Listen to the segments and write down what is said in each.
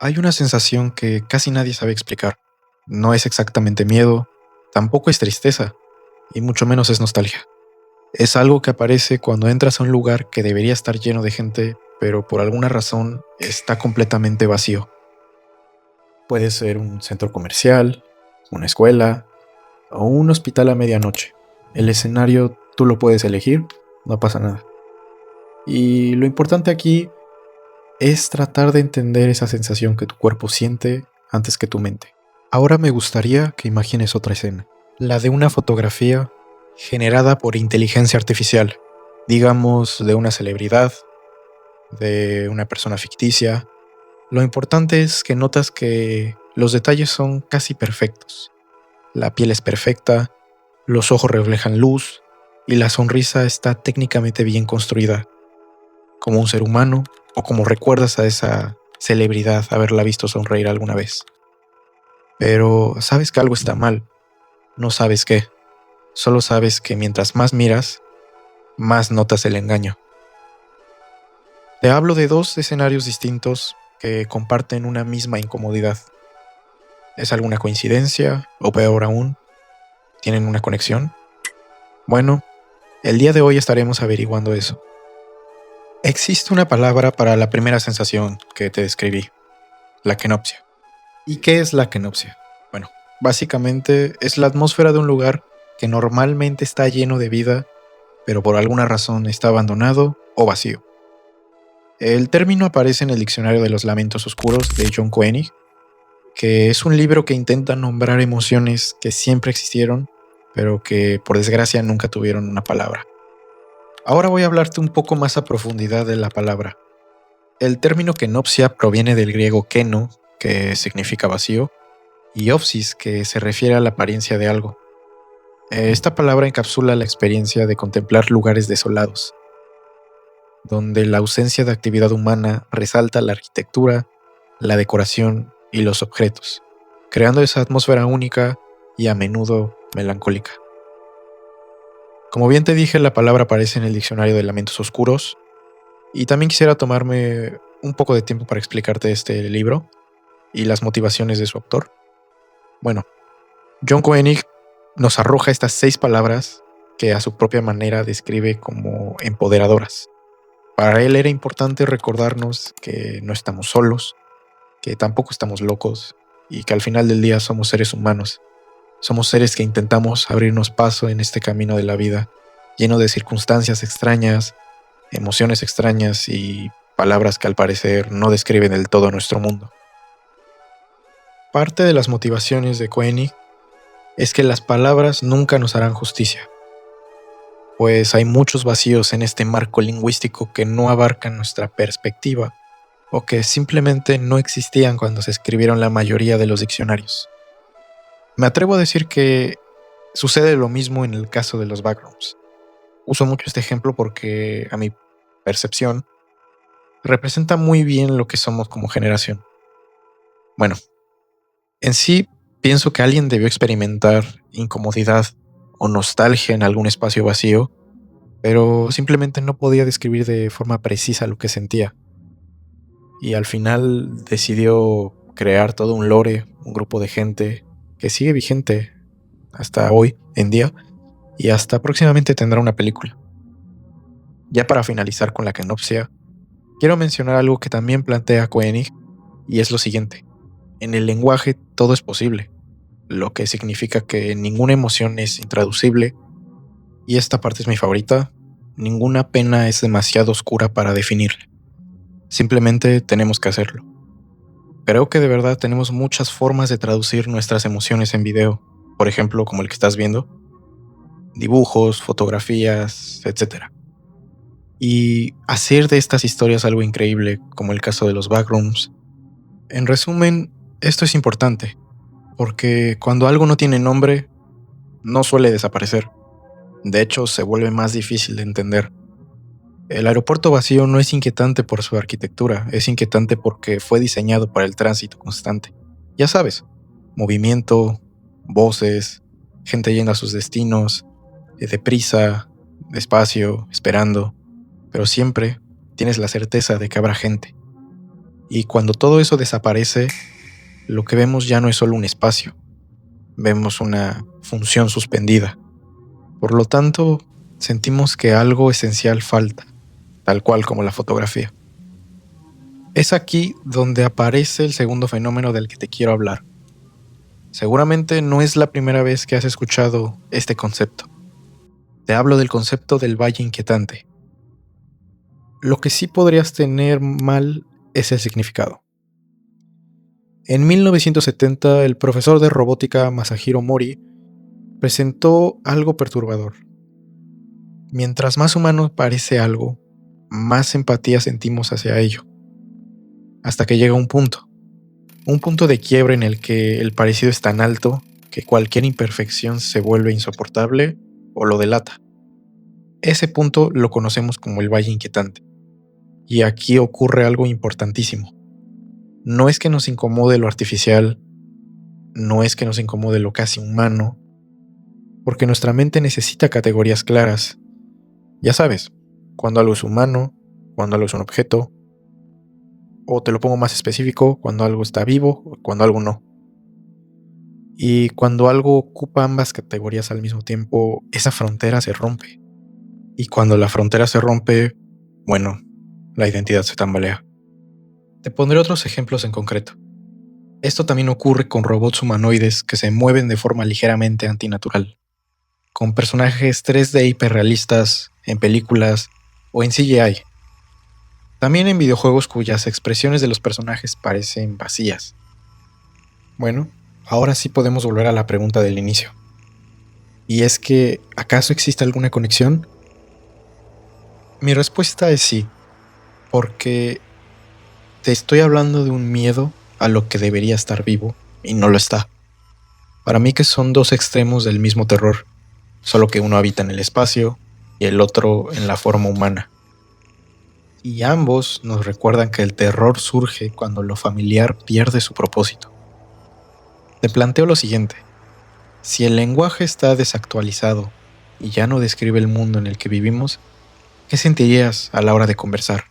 Hay una sensación que casi nadie sabe explicar. No es exactamente miedo, tampoco es tristeza, y mucho menos es nostalgia. Es algo que aparece cuando entras a un lugar que debería estar lleno de gente, pero por alguna razón está completamente vacío. Puede ser un centro comercial, una escuela o un hospital a medianoche. El escenario tú lo puedes elegir, no pasa nada. Y lo importante aquí es tratar de entender esa sensación que tu cuerpo siente antes que tu mente. Ahora me gustaría que imagines otra escena, la de una fotografía generada por inteligencia artificial, digamos de una celebridad, de una persona ficticia. Lo importante es que notas que los detalles son casi perfectos. La piel es perfecta, los ojos reflejan luz y la sonrisa está técnicamente bien construida, como un ser humano o como recuerdas a esa celebridad haberla visto sonreír alguna vez. Pero sabes que algo está mal, no sabes qué, solo sabes que mientras más miras, más notas el engaño. Te hablo de dos escenarios distintos que comparten una misma incomodidad. ¿Es alguna coincidencia? O peor aún, ¿tienen una conexión? Bueno, el día de hoy estaremos averiguando eso. Existe una palabra para la primera sensación que te describí, la kenopsia. ¿Y qué es la kenopsia? Bueno, básicamente es la atmósfera de un lugar que normalmente está lleno de vida, pero por alguna razón está abandonado o vacío. El término aparece en el Diccionario de los Lamentos Oscuros de John Koenig, que es un libro que intenta nombrar emociones que siempre existieron, pero que por desgracia nunca tuvieron una palabra. Ahora voy a hablarte un poco más a profundidad de la palabra. El término kenopsia proviene del griego keno, que significa vacío, y opsis, que se refiere a la apariencia de algo. Esta palabra encapsula la experiencia de contemplar lugares desolados, donde la ausencia de actividad humana resalta la arquitectura, la decoración y los objetos, creando esa atmósfera única y a menudo melancólica. Como bien te dije, la palabra aparece en el Diccionario de Lamentos Oscuros, y también quisiera tomarme un poco de tiempo para explicarte este libro y las motivaciones de su autor. Bueno, John Koenig nos arroja estas 6 palabras que a su propia manera describe como empoderadoras. Para él era importante recordarnos que no estamos solos, que tampoco estamos locos y que al final del día somos seres humanos. Somos seres que intentamos abrirnos paso en este camino de la vida, lleno de circunstancias extrañas, emociones extrañas y palabras que al parecer no describen del todo nuestro mundo. Parte de las motivaciones de Koenig es que las palabras nunca nos harán justicia, pues hay muchos vacíos en este marco lingüístico que no abarcan nuestra perspectiva o que simplemente no existían cuando se escribieron la mayoría de los diccionarios. Me atrevo a decir que sucede lo mismo en el caso de los backrooms. Uso mucho este ejemplo porque, a mi percepción, representa muy bien lo que somos como generación. Bueno, en sí, pienso que alguien debió experimentar incomodidad o nostalgia en algún espacio vacío, pero simplemente no podía describir de forma precisa lo que sentía. Y al final decidió crear todo un lore, un grupo de gente que sigue vigente hasta hoy en día y hasta próximamente tendrá una película. Ya para finalizar con la kenopsia, quiero mencionar algo que también plantea Koenig y es lo siguiente. En el lenguaje todo es posible, lo que significa que ninguna emoción es intraducible y esta parte es mi favorita. Ninguna pena es demasiado oscura para definirla. Simplemente tenemos que hacerlo. Creo que de verdad tenemos muchas formas de traducir nuestras emociones en video, por ejemplo, como el que estás viendo, dibujos, fotografías, etc. Y hacer de estas historias algo increíble, como el caso de los backrooms. En resumen, esto es importante, porque cuando algo no tiene nombre, no suele desaparecer. De hecho, se vuelve más difícil de entender. El aeropuerto vacío no es inquietante por su arquitectura, es inquietante porque fue diseñado para el tránsito constante. Ya sabes, movimiento, voces, gente yendo a sus destinos, deprisa, despacio, esperando, pero siempre tienes la certeza de que habrá gente. Y cuando todo eso desaparece, lo que vemos ya no es solo un espacio, vemos una función suspendida. Por lo tanto, sentimos que algo esencial falta, tal cual como la fotografía. Es aquí donde aparece el segundo fenómeno del que te quiero hablar. Seguramente no es la primera vez que has escuchado este concepto. Te hablo del concepto del valle inquietante. Lo que sí podrías tener mal es el significado. En 1970, el profesor de robótica Masahiro Mori presentó algo perturbador. Mientras más humano parece algo, más empatía sentimos hacia ello. Hasta que llega un punto de quiebre en el que el parecido es tan alto que cualquier imperfección se vuelve insoportable o lo delata. Ese punto lo conocemos como el valle inquietante. Y aquí ocurre algo importantísimo. No es que nos incomode lo artificial, no es que nos incomode lo casi humano, porque nuestra mente necesita categorías claras. Ya sabes, cuando algo es humano, cuando algo es un objeto, o te lo pongo más específico, cuando algo está vivo o cuando algo no. Y cuando algo ocupa ambas categorías al mismo tiempo, esa frontera se rompe. Y cuando la frontera se rompe, bueno, la identidad se tambalea. Te pondré otros ejemplos en concreto. Esto también ocurre con robots humanoides que se mueven de forma ligeramente antinatural, con personajes 3D hiperrealistas en películas o en CGI. También en videojuegos cuyas expresiones de los personajes parecen vacías. Bueno, ahora sí podemos volver a la pregunta del inicio. Y es que, ¿acaso existe alguna conexión? Mi respuesta es sí, porque te estoy hablando de un miedo a lo que debería estar vivo y no lo está. Para mí que son dos extremos del mismo terror, solo que uno habita en el espacio y el otro en la forma humana. Y ambos nos recuerdan que el terror surge cuando lo familiar pierde su propósito. Te planteo lo siguiente: si el lenguaje está desactualizado y ya no describe el mundo en el que vivimos, ¿qué sentirías a la hora de conversar?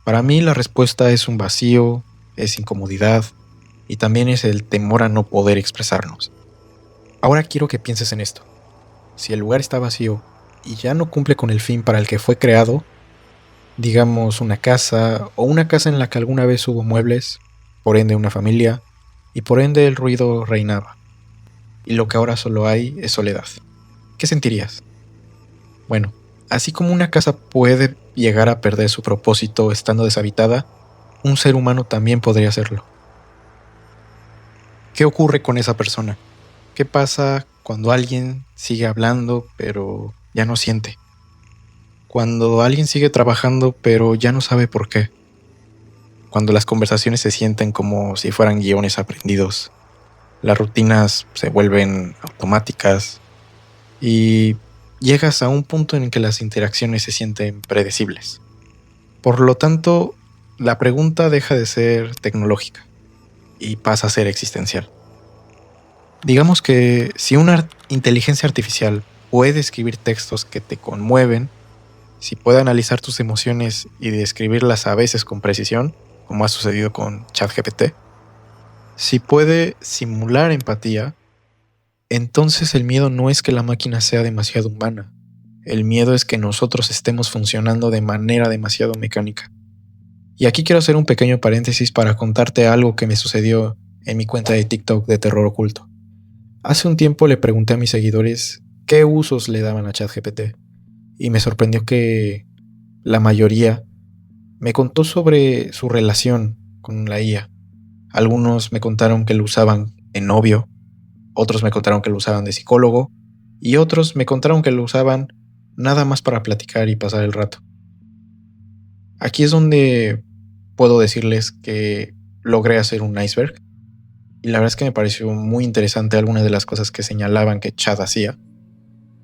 Para mí la respuesta es un vacío, es incomodidad y también es el temor a no poder expresarnos. Ahora quiero que pienses en esto. Si el lugar está vacío y ya no cumple con el fin para el que fue creado, digamos una casa o una casa en la que alguna vez hubo muebles, por ende una familia, y por ende el ruido reinaba, y lo que ahora solo hay es soledad, ¿qué sentirías? Bueno, así como una casa puede llegar a perder su propósito estando deshabitada, un ser humano también podría hacerlo. ¿Qué ocurre con esa persona? ¿Qué pasa cuando alguien sigue hablando pero ya no siente? Cuando alguien sigue trabajando pero ya no sabe por qué. Cuando las conversaciones se sienten como si fueran guiones aprendidos. Las rutinas se vuelven automáticas y llegas a un punto en que las interacciones se sienten predecibles. Por lo tanto, la pregunta deja de ser tecnológica y pasa a ser existencial. Digamos que si una inteligencia artificial puede escribir textos que te conmueven, si puede analizar tus emociones y describirlas a veces con precisión, como ha sucedido con ChatGPT, si puede simular empatía, entonces el miedo no es que la máquina sea demasiado humana. El miedo es que nosotros estemos funcionando de manera demasiado mecánica. Y aquí quiero hacer un pequeño paréntesis para contarte algo que me sucedió en mi cuenta de TikTok de terror oculto. Hace un tiempo le pregunté a mis seguidores qué usos le daban a ChatGPT y me sorprendió que la mayoría me contó sobre su relación con la IA. Algunos me contaron que lo usaban en novio, otros me contaron que lo usaban de psicólogo y otros me contaron que lo usaban nada más para platicar y pasar el rato. Aquí es donde puedo decirles que logré hacer un iceberg y la verdad es que me pareció muy interesante algunas de las cosas que señalaban que Chad hacía.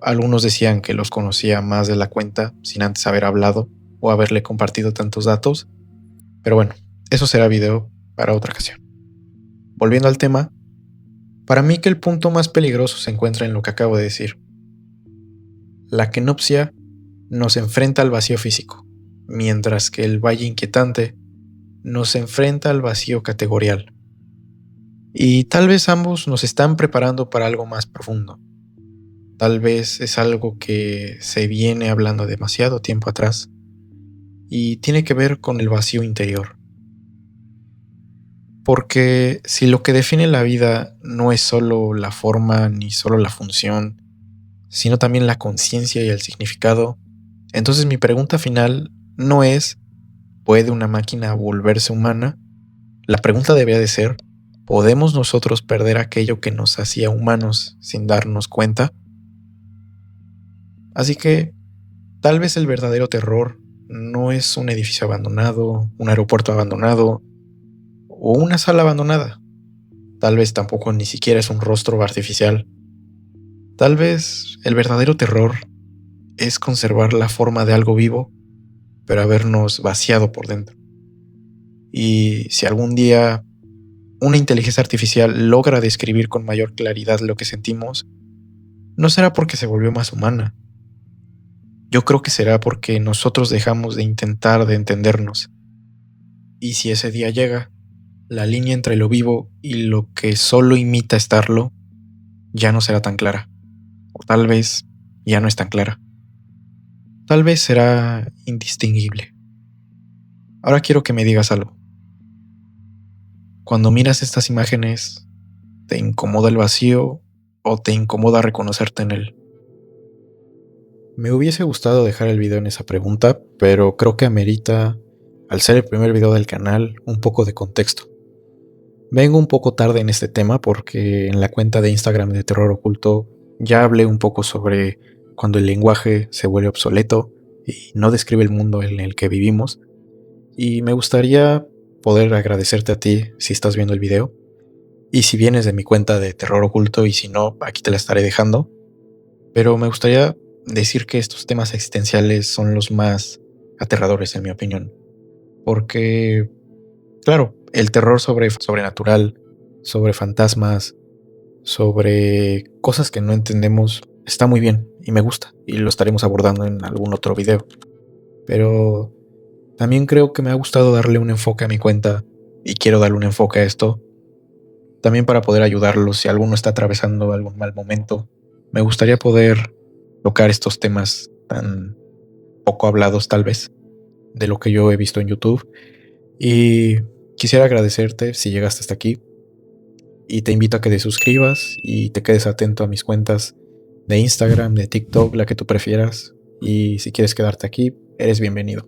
Algunos decían que los conocía más de la cuenta sin antes haber hablado o haberle compartido tantos datos, pero bueno, eso será video para otra ocasión. Volviendo al tema, para mí que el punto más peligroso se encuentra en lo que acabo de decir. La kenopsia nos enfrenta al vacío físico, mientras que el valle inquietante nos enfrenta al vacío categorial. Y tal vez ambos nos están preparando para algo más profundo. Tal vez es algo que se viene hablando demasiado tiempo atrás y tiene que ver con el vacío interior. Porque si lo que define la vida no es solo la forma ni solo la función, sino también la conciencia y el significado, entonces mi pregunta final no es ¿puede una máquina volverse humana? La pregunta debería de ser ¿podemos nosotros perder aquello que nos hacía humanos sin darnos cuenta? Así que tal vez el verdadero terror no es un edificio abandonado, un aeropuerto abandonado o una sala abandonada. Tal vez tampoco ni siquiera es un rostro artificial. Tal vez el verdadero terror es conservar la forma de algo vivo, pero habernos vaciado por dentro. Y si algún día una inteligencia artificial logra describir con mayor claridad lo que sentimos, no será porque se volvió más humana. Yo creo que será porque nosotros dejamos de intentar de entendernos. Y si ese día llega, la línea entre lo vivo y lo que solo imita estarlo ya no será tan clara. O tal vez ya no es tan clara. Tal vez será indistinguible. Ahora quiero que me digas algo. Cuando miras estas imágenes, ¿te incomoda el vacío o te incomoda reconocerte en él? Me hubiese gustado dejar el video en esa pregunta, pero creo que amerita, al ser el primer video del canal, un poco de contexto. Vengo un poco tarde en este tema porque en la cuenta de Instagram de Terror Oculto ya hablé un poco sobre cuando el lenguaje se vuelve obsoleto y no describe el mundo en el que vivimos. Y me gustaría poder agradecerte a ti si estás viendo el video. Y si vienes de mi cuenta de Terror Oculto y si no, aquí te la estaré dejando. Pero me gustaría decir que estos temas existenciales son los más aterradores en mi opinión. Porque, claro, el terror sobrenatural, sobre fantasmas, sobre cosas que no entendemos, está muy bien y me gusta. Y lo estaremos abordando en algún otro video. Pero también creo que me ha gustado darle un enfoque a mi cuenta y quiero darle un enfoque a esto. También para poder ayudarlos si alguno está atravesando algún mal momento. Me gustaría poder tocar estos temas tan poco hablados tal vez de lo que yo he visto en YouTube. Y quisiera agradecerte si llegaste hasta aquí. Y te invito a que te suscribas y te quedes atento a mis cuentas de Instagram, de TikTok, la que tú prefieras. Y si quieres quedarte aquí, eres bienvenido.